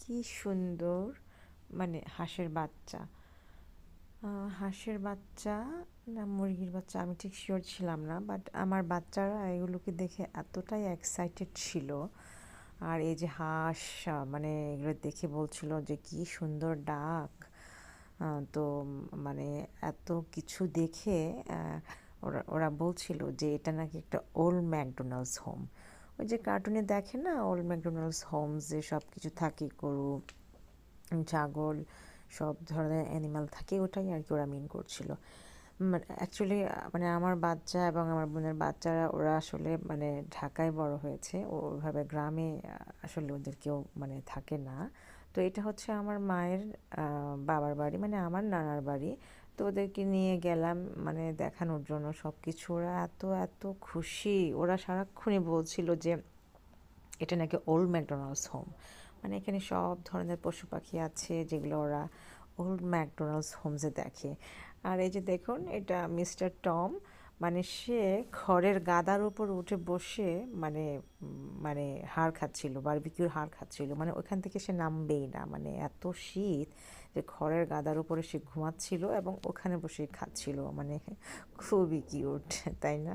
কি সুন্দর, মানে হাঁসের বাচ্চা। হাঁসের বাচ্চা না মুরগির বাচ্চা আমি ঠিক শিওর ছিলাম না, বাট আমার বাচ্চারা এগুলোকে দেখে এতটাই এক্সাইটেড ছিল। আর এই যে হাঁস, মানে এগুলো দেখে বলছিল যে কি সুন্দর ডাক। তো মানে এত কিছু দেখে ওরা ওরা বলছিল যে এটা নাকি একটা ওল্ড ম্যাকডোনাল্ডস হোম। ওই যে কার্টুনে দেখে না ওল্ড ম্যাকডোনাল্ডস হোম, যে সব কিছু থাকে, গরু, ছাগল, সব ধরনের অ্যানিমাল থাকে, ওটাই আর কি ওরা মিন করছিল। অ্যাকচুয়ালি মানে আমার বাচ্চা এবং আমার বোনের বাচ্চারা ওরা আসলে মানে ঢাকায় বড় হয়েছে, ওইভাবে গ্রামে আসলে ওদের কেউ মানে থাকে না। তো এটা হচ্ছে আমার মায়ের বাবার বাড়ি, মানে আমার নানার বাড়ি। তো ওদেরকে নিয়ে গেলাম মানে দেখানোর জন্য সব কিছু। ওরা এত এত খুশি, ওরা সারাক্ষণই বলছিল যে এটা নাকি ওল্ড ম্যাকডোনাল্ডস হোম। মানে এখানে সব ধরনের পশু পাখি আছে যেগুলো ওরা ওল্ড ম্যাকডোনাল্ডস হোমসে দেখে। আর এই যে দেখুন, এটা মিস্টার টম, মানে সে খড়ের গাদার উপর উঠে বসে মানে মানে হাড় খাচ্ছিল, বারবিকিউর হাড় খাচ্ছিল। মানে ওইখান থেকে সে নামবেই না, মানে এত শীত যে খড়ের গাদার উপরে সে ঘুমাচ্ছিল এবং ওখানে বসে খাচ্ছিল। মানে খুবই কিউট, তাই না?